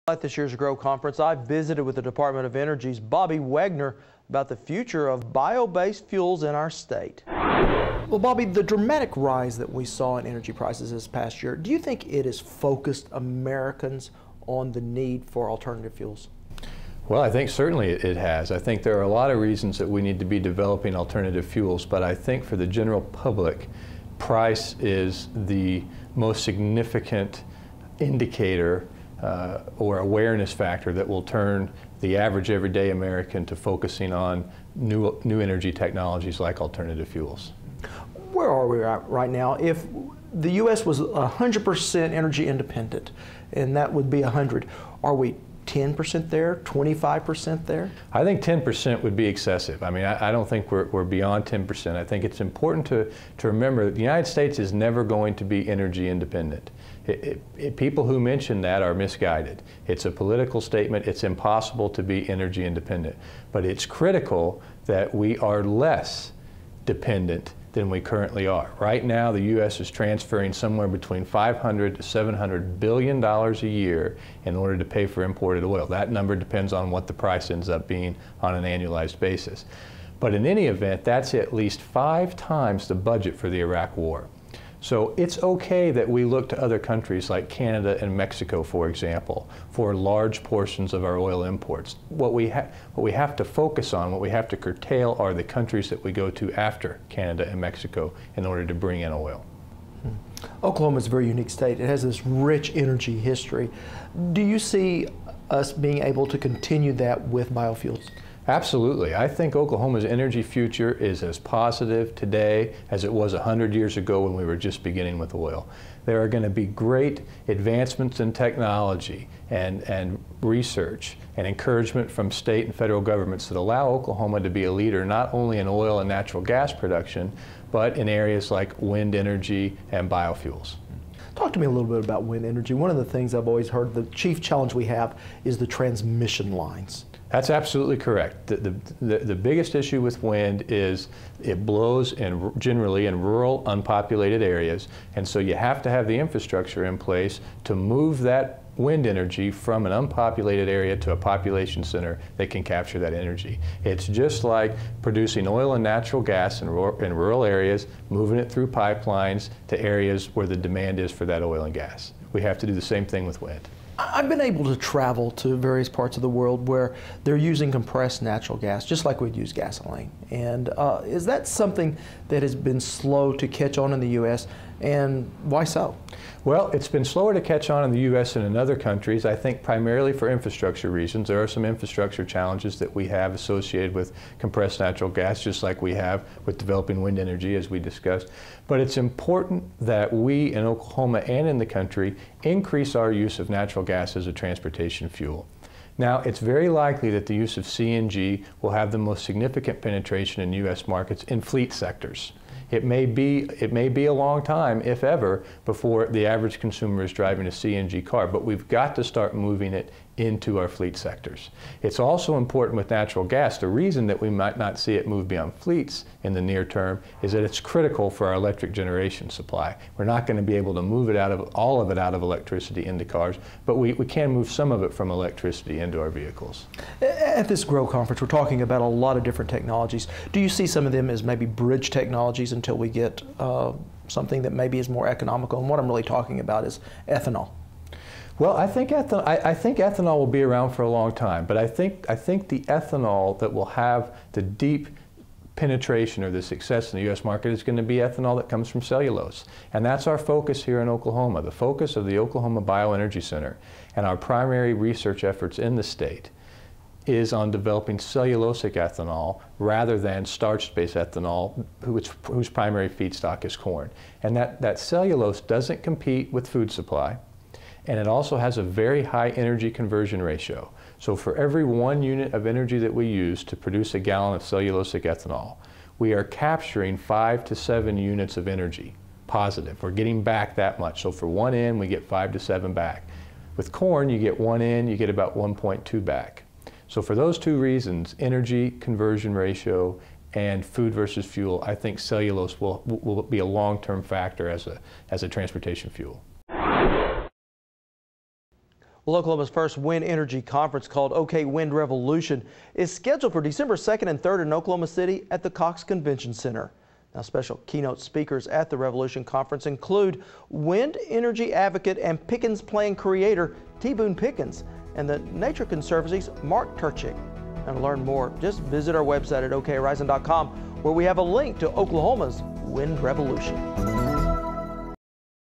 At this year's GROW conference, I visited with the Department of Energy's Bobby Wegener about the future of bio-based fuels in our state. Well, Bobby, the dramatic rise that we saw in energy prices this past year, do you think it has focused Americans on the need for alternative fuels? Well, I think certainly it has. I think there are a lot of reasons that we need to be developing alternative fuels, but I think for the general public, price is the most significant indicator or awareness factor that will turn the average everyday American to focusing on new energy technologies like alternative fuels. Where are we at right now? If the U.S. was 100% energy independent, and that would be 100, are we 10% there, 25% there? I think 10% would be excessive. I mean, I don't think we're beyond 10%. I think it's important to remember that the United States is never going to be energy independent. People who mention that are misguided. It's a political statement. It's impossible to be energy independent. But it's critical that we are less dependent than we currently are. Right now, the U.S. is transferring somewhere between $500 to $700 billion a year in order to pay for imported oil. That number depends on what the price ends up being on an annualized basis. But in any event, that's at least 5 times the budget for the Iraq War. So it's okay that we look to other countries like Canada and Mexico, for example, for large portions of our oil imports. What we have to focus on, what we have to curtail, are the countries that we go to after Canada and Mexico in order to bring in oil. Oklahoma is a very unique state. It has this rich energy history. Do you see us being able to continue that with biofuels? Absolutely. I think Oklahoma's energy future is as positive today as it was 100 years ago when we were just beginning with oil. There are going to be great advancements in technology and research and encouragement from state and federal governments that allow Oklahoma to be a leader not only in oil and natural gas production, but in areas like wind energy and biofuels. Talk to me a little bit about wind energy. One of the things I've always heard, the chief challenge we have is the transmission lines. That's absolutely correct. The biggest issue with wind is it blows generally in rural, unpopulated areas, and so you have to have the infrastructure in place to move that wind energy from an unpopulated area to a population center that can capture that energy. It's just like producing oil and natural gas in rural areas, moving it through pipelines to areas where the demand is for that oil and gas. We have to do the same thing with wind. I've been able to travel to various parts of the world where they're using compressed natural gas, just like we'd use gasoline. And is that something that has been slow to catch on in the U.S., and why so? Well, it's been slower to catch on in the U.S. and in other countries, I think primarily for infrastructure reasons. There are some infrastructure challenges that we have associated with compressed natural gas, just like we have with developing wind energy, as we discussed. But it's important that we in Oklahoma and in the country increase our use of natural gas as a transportation fuel. Now, it's very likely that the use of CNG will have the most significant penetration in U.S. markets in fleet sectors. It may be a long time, if ever, before the average consumer is driving a CNG car, but we've got to start moving it into our fleet sectors. It's also important with natural gas. The reason that we might not see it move beyond fleets in the near term is that it's critical for our electric generation supply. We're not going to be able to move it all of it out of electricity into cars, but we can move some of it from electricity into our vehicles. At this GROW conference, we're talking about a lot of different technologies. Do you see some of them as maybe bridge technologies until we get something that maybe is more economical? And what I'm really talking about is ethanol. Well, I think ethanol will be around for a long time, but I think the ethanol that will have the deep penetration or the success in the U.S. market is going to be ethanol that comes from cellulose. And that's our focus here in Oklahoma. The focus of the Oklahoma Bioenergy Center and our primary research efforts in the state is on developing cellulosic ethanol rather than starch-based ethanol, whose primary feedstock is corn. And that cellulose doesn't compete with food supply. And it also has a very high energy conversion ratio. So for every 1 unit of energy that we use to produce a gallon of cellulosic ethanol, we are capturing 5 to 7 units of energy, positive. We're getting back that much. So for 1 in, we get 5 to 7 back. With corn, you get 1 in, you get about 1.2 back. So for those 2 reasons, energy conversion ratio and food versus fuel, I think cellulose will be a long-term factor as a transportation fuel. Well, Oklahoma's first wind energy conference, called OK Wind Revolution, is scheduled for December 2nd and 3rd in Oklahoma City at the Cox Convention Center. Now, special keynote speakers at the Revolution Conference include wind energy advocate and Pickens Plan creator T. Boone Pickens and the Nature Conservancy's Mark Turchick. Now, to learn more, just visit our website at okhorizon.com, where we have a link to Oklahoma's Wind Revolution.